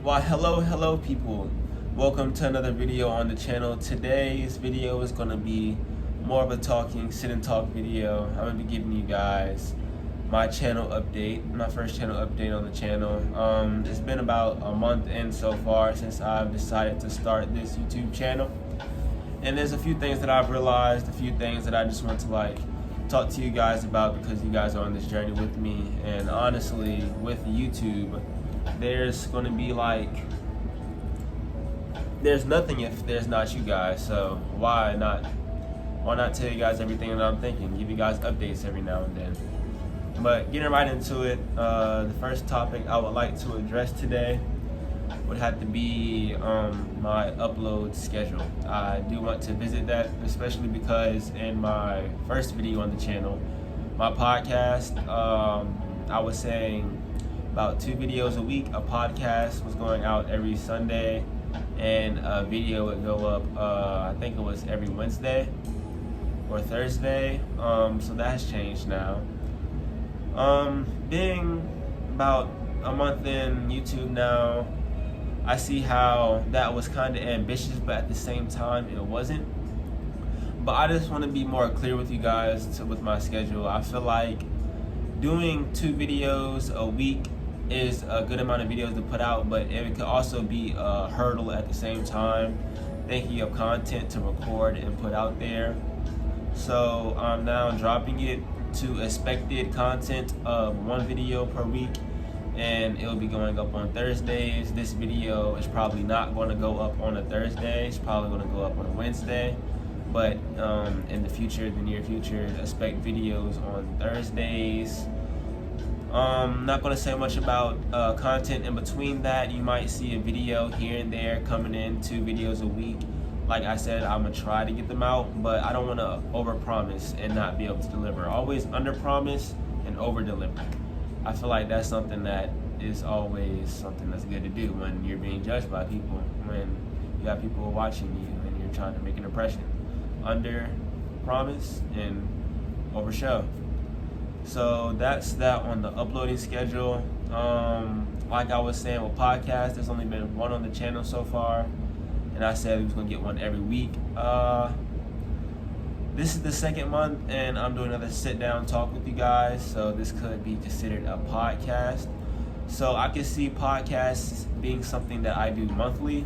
Why, hello people. Welcome to another video on the channel. Today's video is going to be more of a sit and talk video. I'm going to be giving you guys my channel update, my first channel update on the channel. It's been about a month in so far since I've decided to start this YouTube channel. And there's a few things that I've realized, a few things that I just want to talk to you guys about because you guys are on this journey with me. And honestly, with YouTube, there's going to be there's nothing if there's not you guys. So why not tell you guys everything that I'm thinking, give you guys updates every now and then. But getting right into it, the first topic I would like to address today would have to be my upload schedule. I do want to visit that, especially because in my first video on the channel, my podcast, I was saying about 2 videos a week. A podcast was going out every Sunday, and a video would go up, I think it was every Wednesday or Thursday. So that's changed now. Being about a month in YouTube now, I see how that was kind of ambitious, but at the same time it wasn't. But I just want to be more clear with you guys with my schedule. I feel like doing 2 videos a week is a good amount of videos to put out, but it could also be a hurdle at the same time, thinking of content to record and put out there. So I'm now dropping it to expected content of 1 video per week, and it'll be going up on Thursdays. This video is probably not going to go up on a Thursday, it's probably going to go up on a Wednesday, but in the near future, expect videos on Thursdays. Not going to say much about content in between that. You might see a video here and there coming in, 2 videos a week. Like I said, I'm going to try to get them out, but I don't want to overpromise and not be able to deliver. Always underpromise and overdeliver. I feel like that's something that is always something that's good to do when you're being judged by people, when you got people watching you and you're trying to make an impression. Underpromise and overshow. So that's that on the uploading schedule. Like I was saying with podcasts, there's only been 1 on the channel so far, and I said we was gonna get 1 every week. This is the 2nd month, and I'm doing another sit-down talk with you guys, so this could be considered a podcast. So I can see podcasts being something that I do monthly.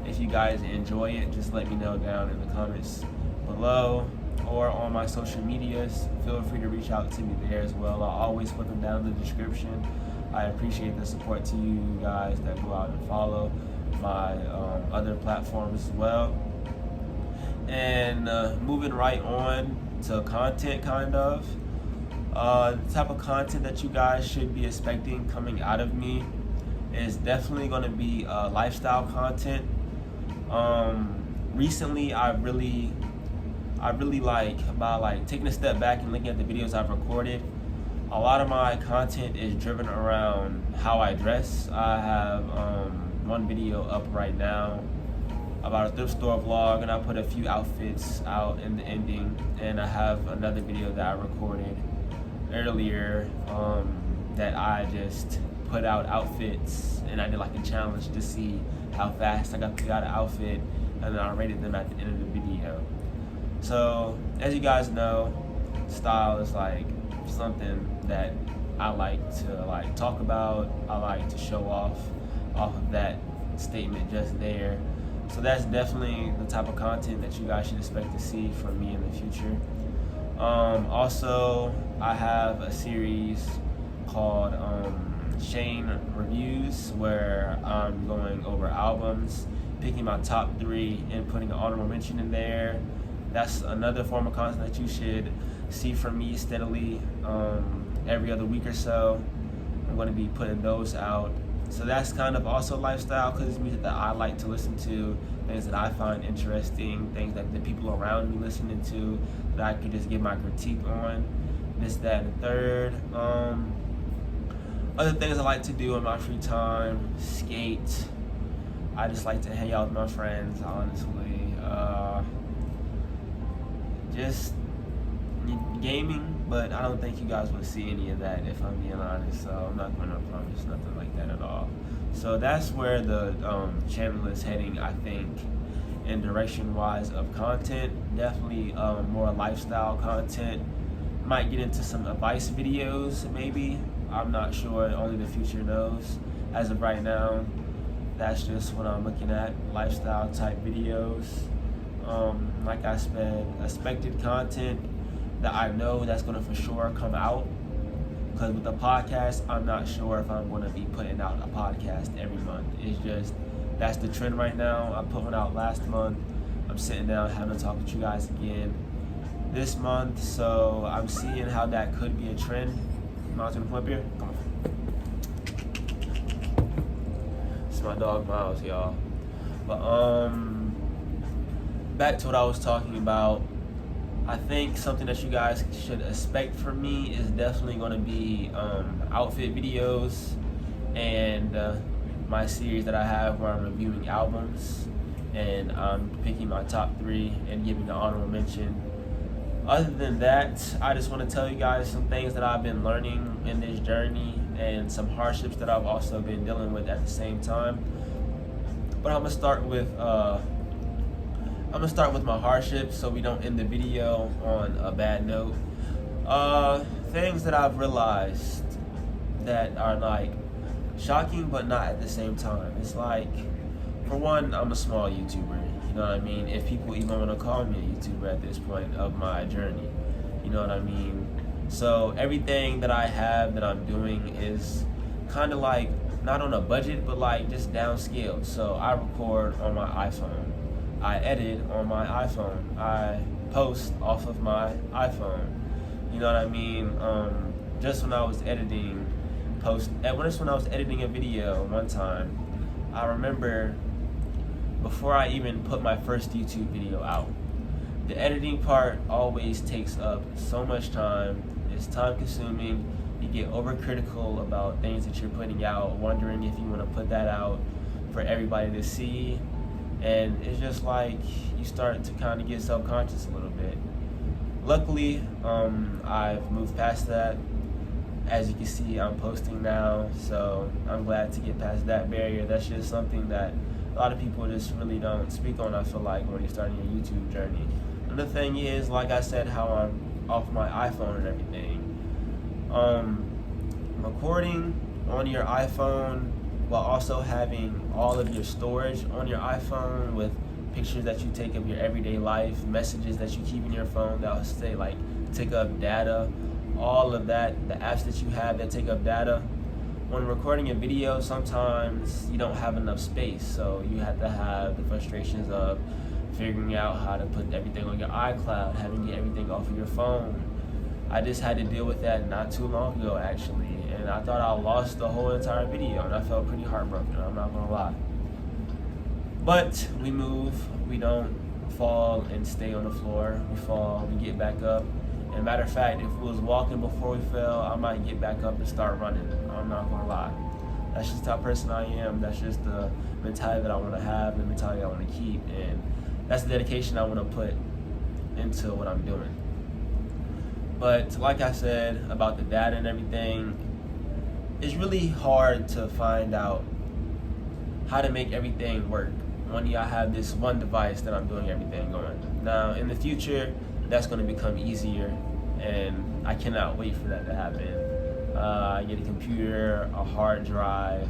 If you guys enjoy it, just let me know down in the comments below or on my social medias. Feel free to reach out to me there as well. I'll always put them down in the description. I appreciate the support to you guys that go out and follow my other platforms as well. And moving right on to content, the type of content that you guys should be expecting coming out of me is definitely going to be lifestyle content. Recently I really about taking a step back and looking at the videos I've recorded. A lot of my content is driven around how I dress. I have 1 video up right now about a thrift store vlog, and I put a few outfits out in the ending. And I have another video that I recorded earlier that I just put out outfits, and I did a challenge to see how fast I got an outfit, and then I rated them at the end of the video. So as you guys know, style is something that I like to talk about. I like to show off of that statement just there. So that's definitely the type of content that you guys should expect to see from me in the future. Also, I have a series called Shane Reviews, where I'm going over albums, picking my top 3 and putting an honorable mention in there. That's another form of content that you should see from me steadily every other week or so. I'm going to be putting those out. So that's kind of also lifestyle, because it's music that I like to listen to, things that I find interesting, things that the people around me listening to that I could just give my critique on, this, that, and the third. Other things I like to do in my free time: skate. I just like to hang out with my friends, honestly. Just gaming, but I don't think you guys will see any of that if I'm being honest, so I'm not going to promise nothing like that at all. So that's where the channel is heading, I think, in direction wise of content. Definitely more lifestyle content. Might get into some advice videos, maybe. I'm not sure, only the future knows. As of right now, that's just what I'm looking at, lifestyle type videos. Like I said, expected content that I know that's gonna for sure come out. Because with the podcast, I'm not sure if I'm gonna be putting out a podcast every month. It's just, that's the trend right now. I put one out last month. I'm sitting down having a talk with you guys again this month. So I'm seeing how that could be a trend. Miles gonna come up here? Come on. It's my dog Miles, y'all. But back to what I was talking about. I think something that you guys should expect from me is definitely going to be outfit videos and my series that I have where I'm reviewing albums and I'm picking my top 3 and giving an honorable mention. Other than that, I just want to tell you guys some things that I've been learning in this journey and some hardships that I've also been dealing with at the same time. But I'm gonna start with my hardships so we don't end the video on a bad note. Things that I've realized that are like shocking but not at the same time. It's like, for one, I'm a small YouTuber. You know what I mean? If people even want to call me a YouTuber at this point of my journey. You know what I mean? So everything that I have that I'm doing is kind of like not on a budget, but like just downscaled. So I record on my iPhone. I edit on my iPhone. I post off of my iPhone. You know what I mean? Just when I was editing a video one time, I remember before I even put my first YouTube video out, the editing part always takes up so much time. It's time consuming. You get overcritical about things that you're putting out, wondering if you want to put that out for everybody to see. And it's just like you start to kind of get self-conscious a little bit. Luckily, I've moved past that. As you can see, I'm posting now, so I'm glad to get past that barrier. That's just something that a lot of people just really don't speak on, I feel like, when you're starting your YouTube journey. Another thing is, like I said, how I'm off my iPhone and everything. Recording on your iPhone while also having all of your storage on your iPhone with pictures that you take of your everyday life, messages that you keep in your phone that will say like take up data, all of that, the apps that you have that take up data. When recording a video, sometimes you don't have enough space, so you have to have the frustrations of figuring out how to put everything on your iCloud, having to get everything off of your phone. I just had to deal with that not too long ago, actually, and I thought I lost the whole entire video, and I felt pretty heartbroken, I'm not gonna lie. But we move, we don't fall and stay on the floor. We fall, we get back up. And matter of fact, if we was walking before we fell, I might get back up and start running. I'm not gonna lie. That's just the type of person I am. That's just the mentality that I wanna have, the mentality I wanna keep, and that's the dedication I wanna put into what I'm doing. But like I said about the data and everything, it's really hard to find out how to make everything work when I have this one device that I'm doing everything on. Now, in the future, that's going to become easier, and I cannot wait for that to happen. I get a computer, a hard drive.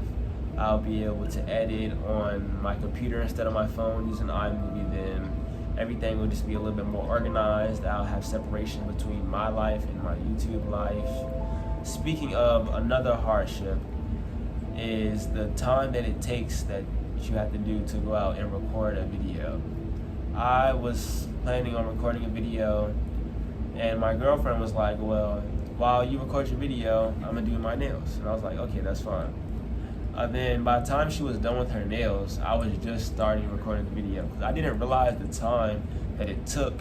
I'll be able to edit on my computer instead of my phone using iMovie. Then everything will just be a little bit more organized. I'll have separation between my life and my YouTube life. Speaking of, another hardship is the time that it takes that you have to do to go out and record a video. I was planning on recording a video, and my girlfriend was like, well, while you record your video, I'm gonna do my nails. And I was like, okay, that's fine. Then by the time she was done with her nails, I was just starting recording the video. I didn't realize the time that it took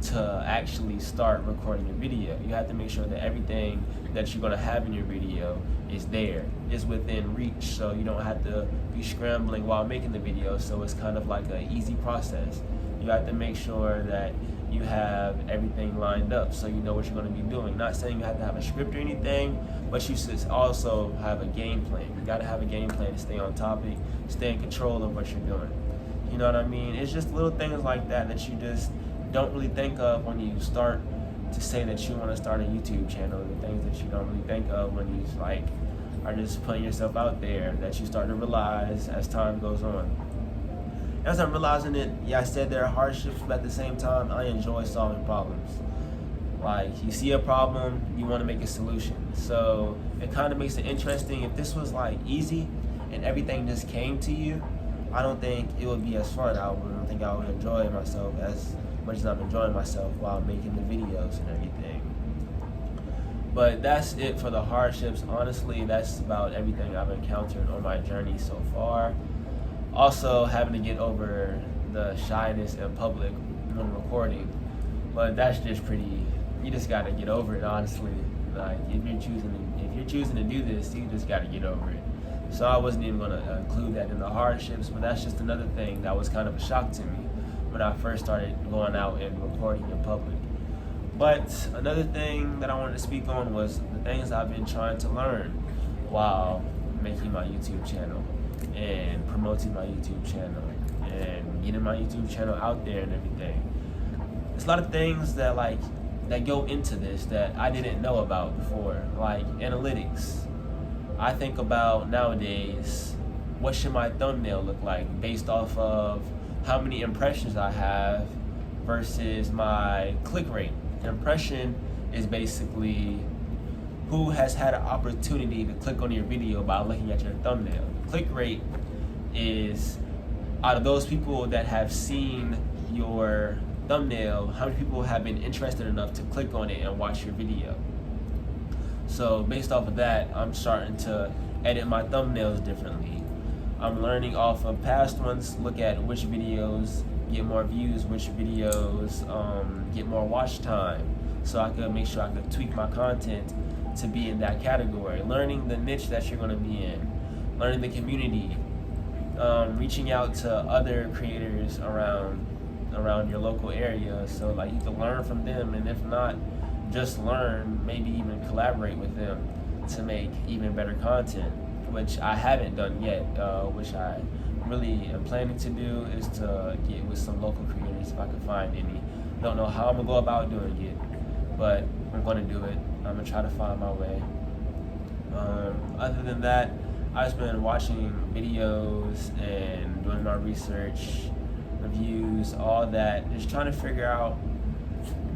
to actually start recording a video. You have to make sure that everything that you're gonna have in your video is there, is within reach, so you don't have to be scrambling while making the video, so it's kind of like an easy process. You have to make sure that you have everything lined up so you know what you're going to be doing. Not saying you have to have a script or anything, but you should also have a game plan. You got to have a game plan to stay on topic, stay in control of what you're doing. You know what I mean? It's just little things like that that you just don't really think of when you start to say that you want to start a YouTube channel. The things that you don't really think of when you are just putting yourself out there, that you start to realize as time goes on. As I'm realizing it, yeah, I said there are hardships, but at the same time, I enjoy solving problems. Like, you see a problem, you want to make a solution. So it kind of makes it interesting. If this was like easy and everything just came to you, I don't think it would be as fun. I don't think I would enjoy myself as much as I'm enjoying myself while making the videos and everything. But that's it for the hardships. Honestly, that's about everything I've encountered on my journey so far. Also, having to get over the shyness in public when recording. But that's just you just gotta get over it, honestly. Like, if you're choosing to do this, you just gotta get over it. So I wasn't even gonna include that in the hardships, but that's just another thing that was kind of a shock to me when I first started going out and recording in public. But another thing that I wanted to speak on was the things I've been trying to learn while making my YouTube channel and promoting my YouTube channel and getting my YouTube channel out there and everything. There's a lot of things that go into this that I didn't know about before, like analytics. I think about nowadays, what should my thumbnail look like based off of how many impressions I have versus my click rate. Impression is basically who has had an opportunity to click on your video by looking at your thumbnail. Click rate is out of those people that have seen your thumbnail, how many people have been interested enough to click on it and watch your video. So based off of that, I'm starting to edit my thumbnails differently. I'm learning off of past ones, look at which videos get more views, which videos get more watch time, so I could make sure I could tweak my content to be in that category. Learning the niche that you're going to be in, learning the community, reaching out to other creators around your local area, so like you can learn from them, and if not just learn, maybe even collaborate with them to make even better content, which I haven't done yet, which I really am planning to do, is to get with some local creators if I can find any. Don't know how I'm gonna go about doing it, but I'm gonna do it. I'm gonna try to find my way. Other than that, I've just been watching videos and doing my research, reviews, all that, just trying to figure out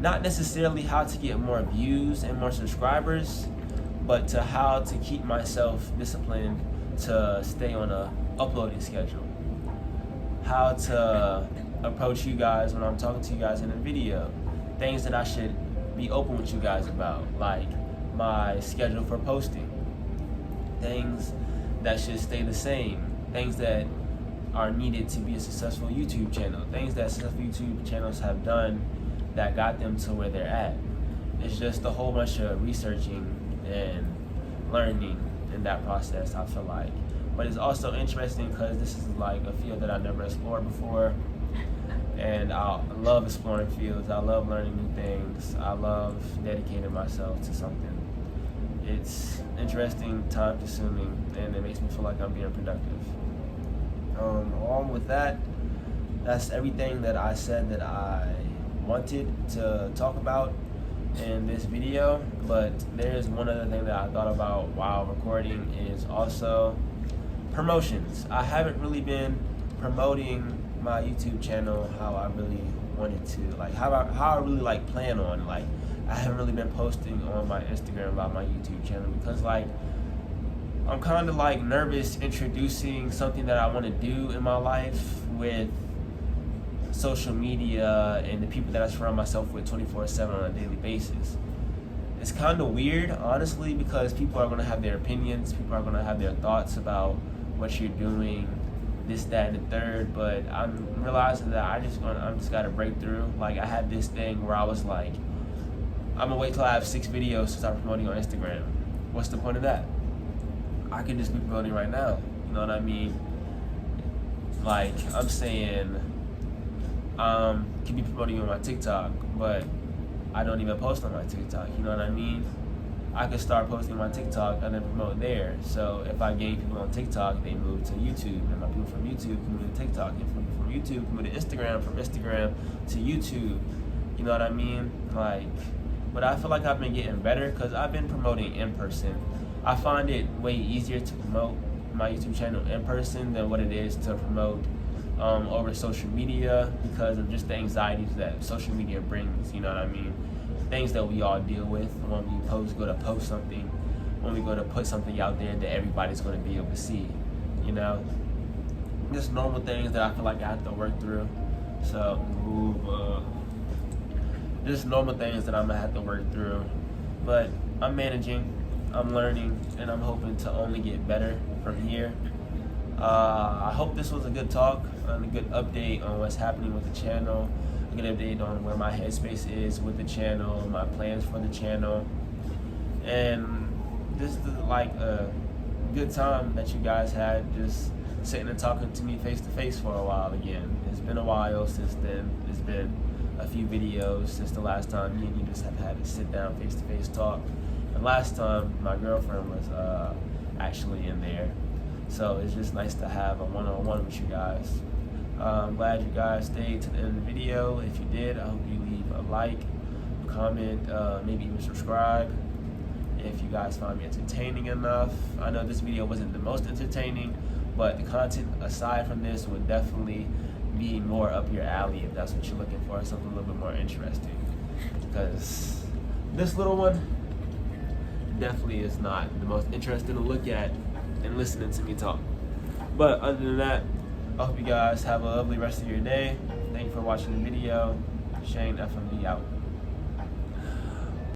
not necessarily how to get more views and more subscribers, but to how to keep myself disciplined to stay on a uploading schedule. How to approach you guys when I'm talking to you guys in a video. Things that I should be open with you guys about, like my schedule for posting. Things that should stay the same. Things that are needed to be a successful YouTube channel. Things that successful YouTube channels have done that got them to where they're at. It's just a whole bunch of researching and learning in that process, I feel like. But it's also interesting because this is like a field that I never explored before, and I love exploring fields. I love learning new things. I love dedicating myself to something. It's interesting, time consuming, and it makes me feel like I'm being productive. Along with that, that's everything that I said that I wanted to talk about in this video. But there's one other thing that I thought about while recording, is also promotions. I haven't really been promoting my YouTube channel how I really wanted to, like how I really plan on. Like, I haven't really been posting on my Instagram about my YouTube channel because I'm kind of nervous introducing something that I want to do in my life with social media and the people that I surround myself with 24/7 on a daily basis. It's kind of weird, honestly, because people are going to have their opinions, people are going to have their thoughts about what you're doing, this, that, and the third, but I'm realizing that I'm just got to break through. Like, I had this thing where I was like, I'm going to wait till I have 6 videos to start promoting on Instagram. What's the point of that? I can just be promoting right now, you know what I mean? Like, I'm saying, could be promoting on my TikTok, but I don't even post on my TikTok, you know what I mean? I could start posting my TikTok and then promote there. So if I gain people on TikTok, they move to YouTube, and my people from YouTube can move to TikTok, and from YouTube can move to Instagram, from Instagram to YouTube. You know what I mean? Like, but I feel like I've been getting better because I've been promoting in person. I find it way easier to promote my YouTube channel in person than what it is to promote over social media, because of just the anxieties that social media brings, you know what I mean? Things that we all deal with when we go to post something, when we go to put something out there that everybody's going to be able to see, you know? Just normal things that I feel like I have to work through. So, just normal things that I'm going to have to work through. But I'm managing, I'm learning, and I'm hoping to only get better from here. I hope this was a good talk and a good update on what's happening with the channel, a good update on where my headspace is with the channel, my plans for the channel. And this is like a good time that you guys had just sitting and talking to me face to face for a while again. It's been a while since then. It's been a few videos since the last time me and you just have had to sit down face to face talk. And last time my girlfriend was actually in there. So it's just nice to have a one-on-one with you guys. I'm glad you guys stayed to the end of the video. If you did, I hope you leave a like, comment, maybe even subscribe. If you guys found me entertaining enough. I know this video wasn't the most entertaining, but the content aside from this would definitely be more up your alley if that's what you're looking for, something a little bit more interesting. Because this little one definitely is not the most interesting to look at and listening to me talk. But other than that, I hope you guys have a lovely rest of your day. Thank you for watching the video. ShaneFMB out.